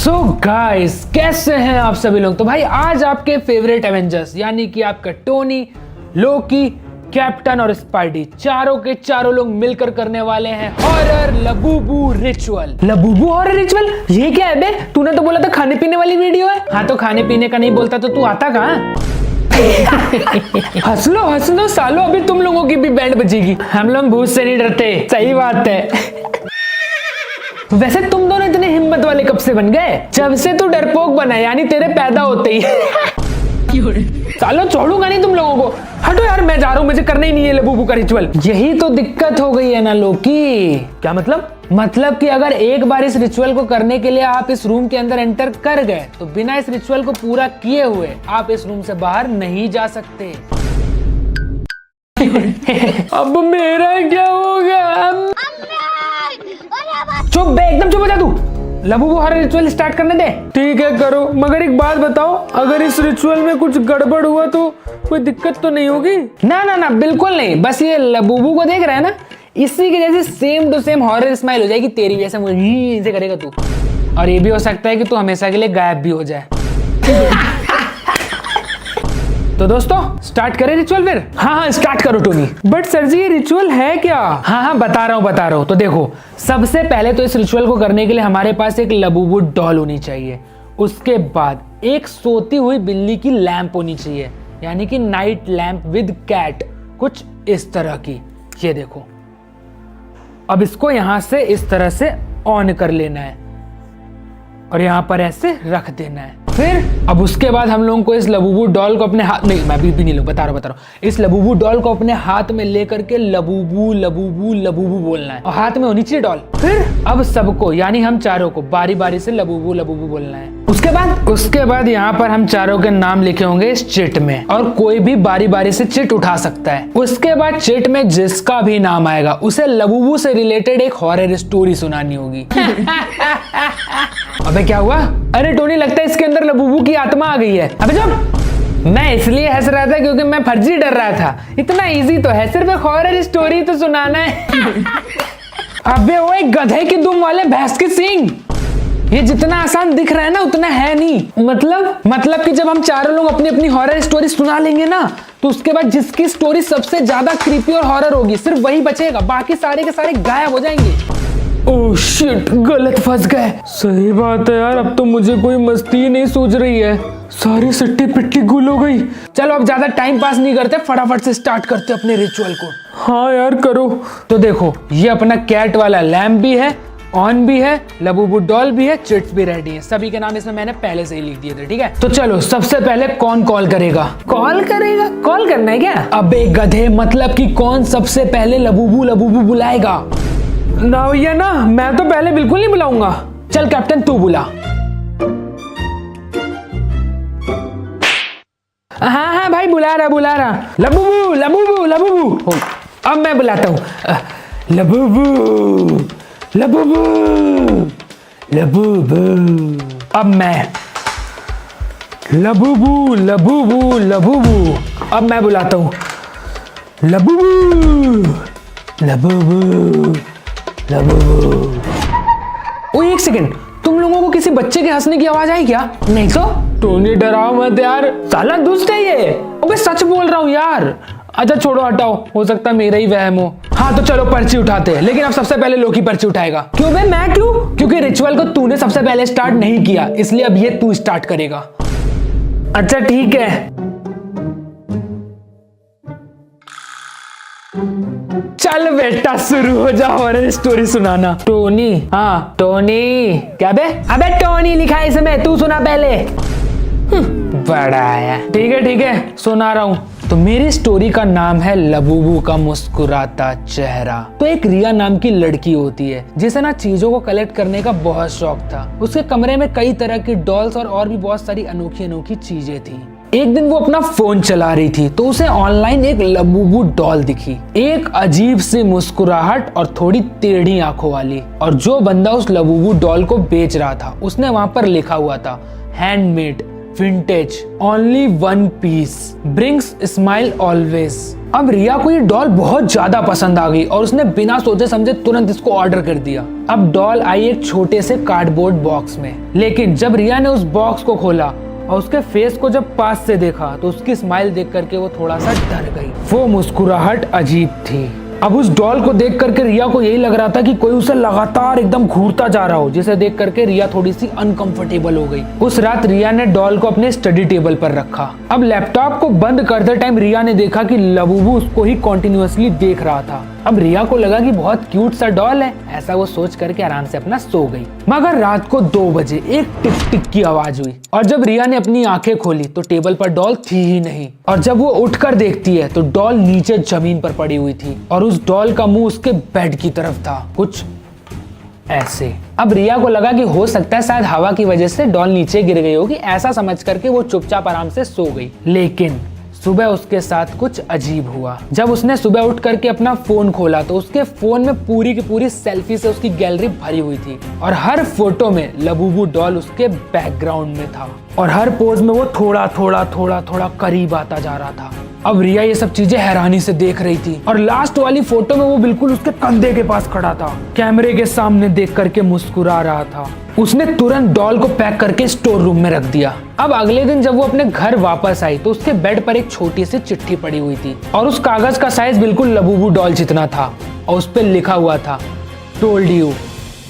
So guys, कैसे हैं आप सभी लोग। तो भाई आज आपके फेवरेट एवेंजर्स यानी कि आपका टोनी, लोकी, कैप्टन और स्पाइडी चारों के चारों लोग मिलकर करने वाले हैं horror Labubu ritual. Labubu horror ritual, ये क्या है बे? तूने तो बोला था खाने पीने वाली वीडियो है। हाँ तो खाने पीने का नहीं बोलता तो तू आता कहाँ? हंस लो सालो, अभी तुम लोगों की भी बैंड बजेगी। हम लोग भूत से नहीं डरते। सही बात है। वैसे तुम दोनों इतने हिम्मत वाले कब से बन गए? जब से तू डरपोक बना, यानी तेरे पैदा होते ही। सालो छोड़ूंगा नहीं तुम लोगों को। हटो यार, मैं जा रहा हूँ, मुझे करना ही नहीं है लबूबू का रिचुअल। यही तो दिक्कत हो गई है ना लोकी। क्या मतलब कि अगर एक बार इस रिचुअल को करने के लिए आप इस रूम के अंदर एंटर कर गए तो बिना इस रिचुअल को पूरा किए हुए आप इस रूम से बाहर नहीं जा सकते। अब मेरा क्या होगा? चुप बे, एकदम चुप हो जा तू। लबूबू हॉरर रिचुअल स्टार्ट करने दे। ठीक है करो, मगर एक बात बताओ, अगर इस रिचुअल में कुछ गड़बड़ हुआ तो कोई दिक्कत तो नहीं होगी? ना बिल्कुल नहीं। बस ये लबूबू को देख रहा है ना, इसी के जैसे same to same horror smile हो जाएगी तेरी, जैसे मुझे से करेगा तू। और ये भी हो सकता है कि तू हमेशा के लिए गायब भी हो जाए। तो दोस्तों स्टार्ट करें रिचुअल फिर? हाँ स्टार्ट करो टोनी। बट सर जी ये रिचुअल है क्या? हाँ बता रहा हूँ। तो देखो, सबसे पहले तो इस रिचुअल को करने के लिए हमारे पास एक लबूबू डॉल होनी चाहिए। उसके बाद एक सोती हुई बिल्ली की लैंप होनी चाहिए, यानी कि नाइट लैंप विद कैट, कुछ इस तरह की। ये देखो, अब इसको यहां से इस तरह से ऑन कर लेना है और यहां पर ऐसे रख देना है। फिर अब उसके बाद हम लोगों को इस लबूबू डॉल को अपने हाथ, नहीं मैं भी नहीं बता रहा हूँ, इस लबूबू डॉल को अपने हाथ में लेकर के लबूबू लबूबू लबूबू बोलना है और हाथ में होनी चाहिए डॉल। फिर अब सबको यानी हम चारों को बारी बारी से लबूबू लबूबू बोलना है। उसके बाद यहाँ पर हम चारों के नाम लिखे होंगे इस चिट में और कोई भी बारी बारी से चिट उठा सकता है। उसके बाद चिट में जिसका भी नाम आएगा उसे लबूबू से रिलेटेड एक हॉरर स्टोरी सुनानी होगी। अबे क्या हुआ? अरे टोनी, लगता है इसके अंदर लबूबू की आत्मा आ गई है। अबे चुप। मैं इसलिए हंस रहा था क्योंकि मैं फर्जी डर रहा था। इतना इजी तो है, सिर्फ एक हॉरर स्टोरी तो सुनाना है। अबे वो एक गधे की दुम वाले भैंस के सींग। ये जितना आसान दिख रहा है ना उतना है नहीं। मतलब कि जब हम चारों लोग अपनी अपनी हॉरर स्टोरी सुना लेंगे ना, तो उसके बाद जिसकी स्टोरी सबसे ज्यादा क्रीपी और हॉरर होगी सिर्फ वही बचेगा, बाकी सारे के सारे गायब हो जाएंगे। ओह शिट, गलत फंस गए। सही बात है यार, अब तो मुझे कोई मस्ती नहीं सूझ रही है, सारी सिट्टी पिट्टी गुल हो गई। चलो अब ज्यादा टाइम पास नहीं करते, फटाफट से स्टार्ट करते अपने रिचुअल को। हाँ यार करो। तो देखो, ये अपना कैट वाला लैम्प भी है, ऑन भी है, लबूबू डॉल भी है, चिट्स भी रेडी है। सभी के नाम इसमें मैंने पहले से ही लिख दिए थे। ठीक है, तो चलो सबसे पहले कौन कॉल करेगा? कॉल करना है क्या? अबे गधे, मतलब कि कौन सबसे पहले लबूबू लबूबू बुलाएगा? ना भैया ना, मैं तो पहले बिल्कुल नहीं बुलाऊंगा। चल कैप्टन तू बुला। हाँ भाई बुला रहा। Labubu Labubu Labubu. अब मैं बुलाता हूँ। Labubu Labubu Labubu. अब मैं लबूबू लबूबू लबूबू। अब मैं बुलाता हूँ लबूबू लबूबू लबूबू। ओ एक सेकंड, तुम लोगों को किसी बच्चे के हंसने की आवाज आई क्या? नहीं तो टोनी डराओ मत यार, साला दुष्ट है ये। अबे सच बोल रहा हूँ यार। अच्छा छोड़ो हटाओ, हो सकता है मेरा ही वहम हो। हाँ तो चलो पर्ची उठाते हैं, लेकिन अब सबसे पहले लोकी पर्ची उठाएगा। क्यों बे, मैं क्यों? क्योंकि रिचुअल को तूने सबसे पहले स्टार्ट नहीं किया, इसलिए अब ये तू स्टार्ट करेगा। अच्छा ठीक है, चल बेटा शुरू हो जा हॉरर स्टोरी सुनाना। टोनी, हाँ टोनी। क्या बे? अबे टोनी लिखा है इसमें, तू सुना पहले। बड़ा आया। ठीक है सुना रहा हूँ। तो मेरी स्टोरी का नाम है लबूबू का मुस्कुराता चेहरा। तो एक रिया नाम की लड़की होती है जिसे ना चीजों को कलेक्ट करने का बहुत शौक था। उसके कमरे में कई तरह की डॉल्स और भी बहुत सारी अनोखी चीजें थी। एक दिन वो अपना फोन चला रही थी तो उसे ऑनलाइन एक लबूबू डॉल दिखी, एक अजीब सी मुस्कुराहट और थोड़ी टेढ़ी आंखों वाली। और जो बंदा उस लबूबू डॉल को बेच रहा था उसने वहां पर लिखा हुआ था, handmade, vintage, only 1 piece, brings smile always. अब रिया को ये डॉल बहुत ज्यादा पसंद आ गई और उसने बिना सोचे समझे तुरंत इसको ऑर्डर कर दिया। अब डॉल आई एक छोटे से कार्डबोर्ड बॉक्स में, लेकिन जब रिया ने उस बॉक्स को खोला और उसके फेस को जब पास से देखा तो उसकी स्माइल देख करके वो थोड़ा सा डर गई। वो मुस्कुराहट अजीब थी। अब उस डॉल को देख करके रिया को यही लग रहा था कि कोई उसे लगातार एकदम घूरता जा रहा हो, जिसे देख करके रिया थोड़ी सी अनकंफर्टेबल हो गई। उस रात रिया ने डॉल को अपने स्टडी टेबल पर रखा। अब लैपटॉप को बंद करते टाइम रिया ने देखा कि लबूबू उसको ही कॉन्टिन्यूअसली देख रहा था। अब रिया को लगा कि बहुत क्यूट सा डॉल है, ऐसा वो सोच करके आराम से अपना सो गई। मगर रात को 2 बजे एक टिक टिक की आवाज हुई और जब रिया ने अपनी आंखें खोली तो टेबल पर डॉल थी ही नहीं। और जब वो उठकर देखती है तो डॉल नीचे जमीन पर पड़ी हुई थी और उस डॉल का मुंह उसके बेड की तरफ था, कुछ ऐसे। अब रिया को लगा कि हो सकता है शायद हवा की वजह से डॉल नीचे गिर गई होगी, ऐसा समझ करके वो चुपचाप आराम से सो गई। लेकिन सुबह उसके साथ कुछ अजीब हुआ। जब उसने सुबह उठ करके अपना फोन खोला तो उसके फोन में पूरी की पूरी सेल्फी से उसकी गैलरी भरी हुई थी और हर फोटो में लबूबू डॉल उसके बैकग्राउंड में था और हर पोज में वो थोड़ा थोड़ा करीब आता जा रहा था। अब रिया ये सब चीजें हैरानी से देख रही थी और लास्ट वाली फोटो में वो बिल्कुल उसके कंधे के पास खड़ा था, कैमरे के सामने देख करके मुस्कुरा रहा था। उसने तुरंत डॉल को पैक करके स्टोर रूम में रख दिया। अब अगले दिन जब वो अपने घर वापस आई तो उसके बेड पर एक छोटी सी चिट्ठी पड़ी हुई थी और उस कागज का साइज बिल्कुल लबूबू डॉल जितना था और उस पर लिखा हुआ था, told you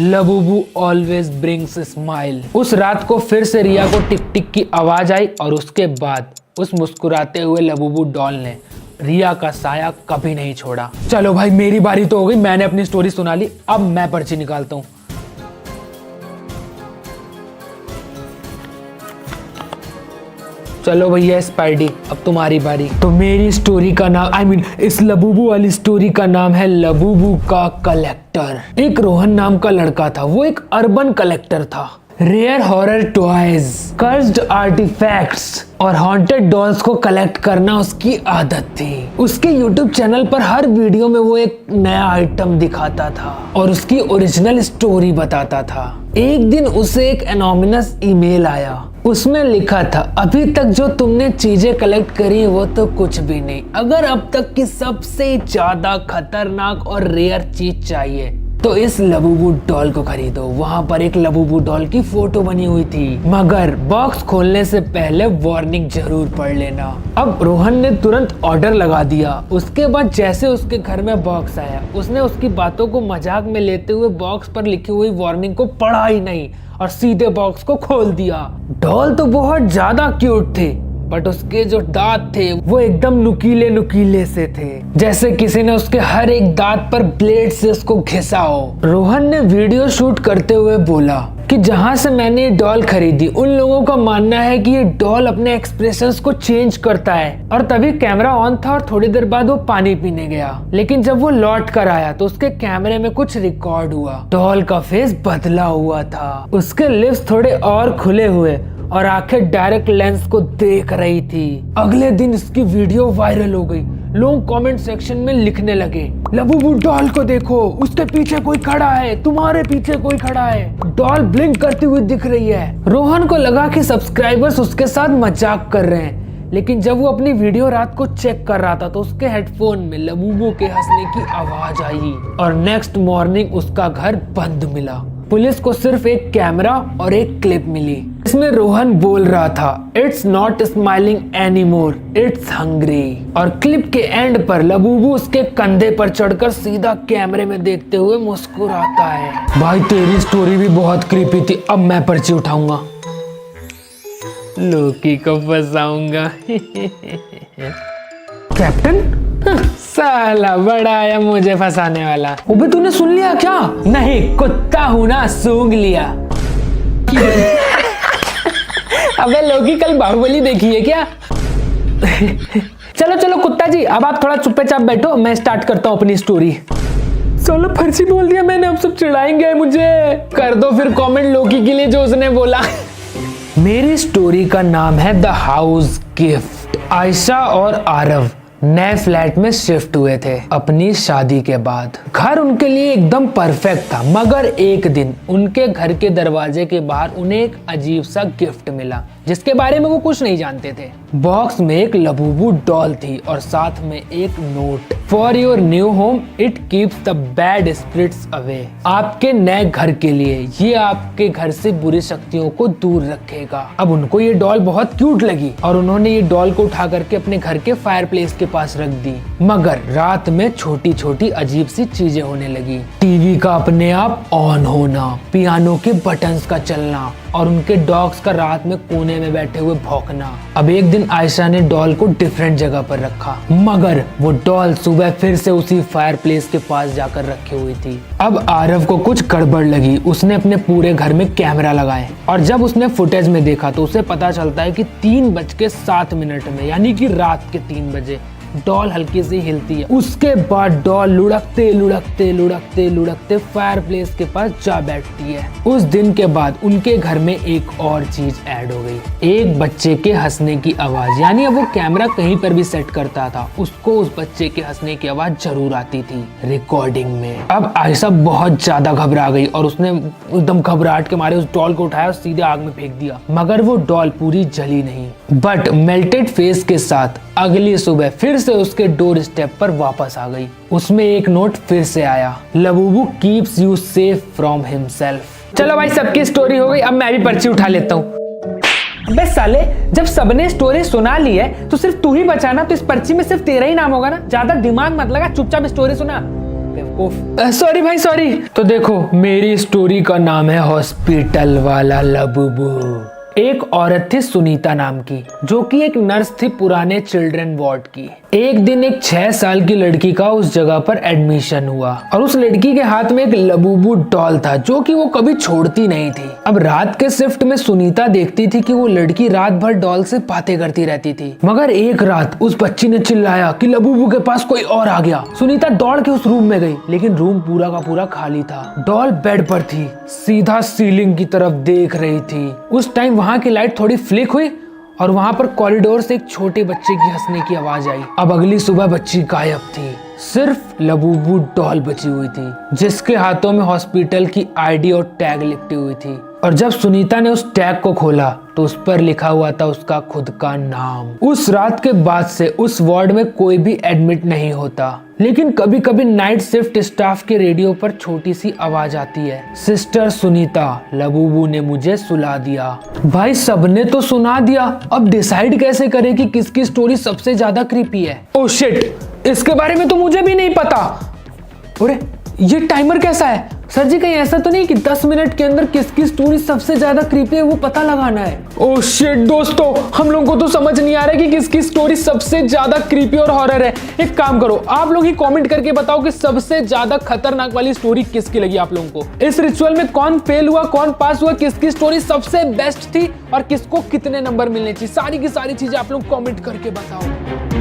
Labubu always brings smile. उस रात को फिर से रिया को टिक टिक की आवाज आई और उसके बाद उस मुस्कुराते हुए लबूबू डॉल ने रिया का साया कभी नहीं छोड़ा। चलो भाई मेरी बारी तो हो गई, मैंने अपनी स्टोरी सुना ली, अब मैं पर्ची निकालता हूँ। चलो भैया स्पाइडी अब तुम्हारी बारी। तो मेरी स्टोरी का नाम इस लबूबू वाली स्टोरी का नाम है लबूबू का कलेक्टर। एक रोहन नाम का लड़का था, वो एक अर्बन कलेक्टर था। Rare horror toys, cursed artefacts और हॉन्टेड डॉल्स को कलेक्ट करना उसकी आदत थी। उसके YouTube चैनल पर हर वीडियो में वो एक नया आइटम दिखाता था और उसकी ओरिजिनल स्टोरी बताता था। एक दिन उसे एक एनोमिनस ईमेल आया, उसमें लिखा था, अभी तक जो तुमने चीजें कलेक्ट करी वो तो कुछ भी नहीं। अगर अब तक की सबसे ज्यादा खतरनाक और रेयर चीज चाहिए तो इस लबूबू डॉल को खरीदो। वहाँ पर एक लबूबू डॉल की फोटो बनी हुई थी, मगर बॉक्स खोलने से पहले वार्निंग जरूर पढ़ लेना। अब रोहन ने तुरंत ऑर्डर लगा दिया। उसके बाद जैसे उसके घर में बॉक्स आया, उसने उसकी बातों को मजाक में लेते हुए बॉक्स पर लिखी हुई वार्निंग को पढ़ा ही नहीं और सीधे बॉक्स को खोल दिया। डॉल तो बहुत ज्यादा क्यूट थे, बट उसके जो दांत थे वो एकदम नुकीले नुकीले से थे, जैसे किसी ने उसके हर एक दांत पर ब्लेड से उसको घिसा हो। रोहन ने वीडियो शूट करते हुए बोला कि जहां से मैंने ये डॉल खरीदी उन लोगों का मानना है कि ये डॉल अपने एक्सप्रेशंस को चेंज करता है। और तभी कैमरा ऑन था और थोड़ी देर बाद वो पानी पीने गया, लेकिन जब वो लौट कर आया तो उसके कैमरे में कुछ रिकॉर्ड हुआ। डॉल का फेस बदला हुआ था, उसके लिप्स थोड़े और खुले हुए और आंखें डायरेक्ट लेंस को देख रही थी। अगले दिन इसकी वीडियो वायरल हो गई। लोग कमेंट सेक्शन में लिखने लगे, लबूबू डॉल को देखो, उसके पीछे कोई खड़ा है, तुम्हारे पीछे कोई खड़ा है, डॉल ब्लिंक करती हुई दिख रही है। रोहन को लगा कि सब्सक्राइबर्स उसके साथ मजाक कर रहे हैं, लेकिन जब वो अपनी वीडियो रात को चेक कर रहा था तो उसके हेडफोन में लबूबू के हंसने की आवाज आई और नेक्स्ट मॉर्निंग उसका घर बंद मिला। पुलिस को सिर्फ एक कैमरा और एक क्लिप मिली, इसमें रोहन बोल रहा था, it's not smiling anymore, it's hungry. और क्लिप के एंड पर लबूबू उसके कंधे पर चढ़कर सीधा कैमरे में देखते हुए मुस्कुराता है। भाई तेरी स्टोरी भी बहुत क्रीपी थी, अब मैं पर्ची उठाऊंगा, लोकी को फंसाऊंगा। कैप्टन साला बड़ा आया मुझे फंसाने वाला। अबे तूने सुन लिया क्या? नहीं कुत्ता हूं ना, सूंघ लिया। अबे लोकी कल बाहुबली देखी है क्या? चलो चलो कुत्ता जी, अब आप थोड़ा चुपचाप बैठो, मैं स्टार्ट करता हूँ अपनी स्टोरी। चलो फर्जी बोल दिया मैंने, अब सब चिढ़ाएंगे मुझे। कर दो फिर कमेंट लोकी के लिए जो उसने बोला। मेरी स्टोरी का नाम है द हाउस गिफ्ट। आयशा और आरव नए फ्लैट में शिफ्ट हुए थे अपनी शादी के बाद। घर उनके लिए एकदम परफेक्ट था, मगर एक दिन उनके घर के दरवाजे के बाहर उन्हें एक अजीब सा गिफ्ट मिला जिसके बारे में वो कुछ नहीं जानते थे। बॉक्स में एक लबूबू डॉल थी और साथ में एक note, for your new home it keeps the bad spirits away. आपके नए घर के लिए ये आपके घर से बुरी शक्तियों को दूर रखेगा। अब उनको ये डॉल बहुत क्यूट लगी और उन्होंने ये डॉल को उठा करके अपने घर के फायरप्लेस के पास रख दी। मगर रात में छोटी छोटी अजीब सी चीजें होने लगी। टीवी का अपने आप ऑन होना, पियानो के बटन्स का चलना और उनके डॉग्स का रात में कोने में बैठे हुए भौंकना। अब एक दिन आयशा ने डॉल को डिफरेंट जगह पर रखा, मगर वो डॉल सुबह फिर से उसी फायरप्लेस के पास जाकर रखी हुई थी। अब आरव को कुछ गड़बड़ लगी। उसने अपने पूरे घर में कैमरा लगाए और जब उसने फुटेज में देखा तो उसे पता चलता है कि 3:07 में, यानी कि रात के 3 बजे डॉल हल्की से हिलती है। उसके बाद डॉल लुढ़कते लुढ़कते लुढ़कते लुढ़कते फायरप्लेस के पास जा बैठती है। उस दिन के बाद उनके घर में एक और चीज ऐड हो गई, एक बच्चे के हंसने की आवाज। यानी अब वो कैमरा कहीं पर भी सेट करता था, उसको उस बच्चे के हंसने की आवाज जरूर आती थी रिकॉर्डिंग में। अब आयशा बहुत ज्यादा घबरा गई और उसने एकदम घबराहट के मारे उस डॉल को उठाया और सीधे आग में फेंक दिया, मगर वो डॉल पूरी जली नहीं, बट मेल्टेड फेस के साथ अगली सुबह फिर से उसके डोर स्टेप पर वापस आ गई। उसमें एक नोट फिर से आया, Labubu keeps you safe from himself. चलो भाई, सबकी स्टोरी हो गई, अब मैं भी पर्ची उठा लेता हूँ। अबे साले, जब सबने स्टोरी सुना ली है तो सिर्फ तू ही बचा ना, तो इस पर्ची में सिर्फ तेरा ही नाम होगा ना। ज्यादा दिमाग मत लगा, चुपचाप स्टोरी सुना। सॉरी भाई सॉरी। तो देखो, मेरी स्टोरी का नाम है हॉस्पिटल वाला लबूबू। एक औरत थी सुनीता नाम की, जो कि एक नर्स थी पुराने चिल्ड्रन वार्ड की। एक दिन एक 6 साल की लड़की का उस जगह पर एडमिशन हुआ और उस लड़की के हाथ में एक लबूबू डॉल था जो कि वो कभी छोड़ती नहीं थी। अब रात के शिफ्ट में सुनीता देखती थी कि वो लड़की रात भर डॉल से बातें करती रहती थी। मगर एक रात उस बच्ची ने चिल्लाया कि लबूबू के पास कोई और आ गया। सुनीता दौड़ के उस रूम में गई, लेकिन रूम पूरा का पूरा खाली था। डॉल बेड पर थी, सीधा सीलिंग की तरफ देख रही थी। उस टाइम वहां की लाइट थोड़ी फ्लिक हुई और वहां पर कॉरिडोर से एक छोटे बच्चे की हंसने की आवाज आई। अब अगली सुबह बच्ची गायब थी, सिर्फ लबूबू डॉल बची हुई थी जिसके हाथों में हॉस्पिटल की आईडी और टैग लिपटी हुई थी। और जब सुनीता ने उस टैग को खोला तो उस पर लिखा हुआ था उसका खुद का नाम। उस रात के बाद से उस वार्ड में कोई भी एडमिट नहीं होता, लेकिन कभी कभी नाइट शिफ्ट स्टाफ के रेडियो पर छोटी सी आवाज आती है, सिस्टर सुनीता, लबूबू ने मुझे सुला दिया। भाई सबने तो सुना दिया, अब डिसाइड कैसे करें कि किसकी स्टोरी सबसे ज्यादा क्रीपी है। ओह शिट, इसके बारे में तो मुझे भी नहीं पता। अरे ये टाइमर कैसा है? सर जी कहीं ऐसा तो नहीं कि 10 मिनट के अंदर किसकी स्टोरी सबसे ज्यादा क्रीपी है वो पता लगाना है? ओह शिट दोस्तों, हम लोगों को तो समझ नहीं आ रहा है कि किसकी स्टोरी सबसे ज्यादा क्रीपी और हॉरर है। एक काम करो, आप लोग ही कमेंट करके बताओ कि सबसे ज्यादा खतरनाक वाली स्टोरी किसकी लगी आप लोगों को। इस रिचुअल में कौन फेल हुआ, कौन पास हुआ, किसकी स्टोरी सबसे बेस्ट थी और किसको कितने नंबर मिलने चाहिए, सारी की सारी चीजें आप लोग कॉमेंट करके बताओ।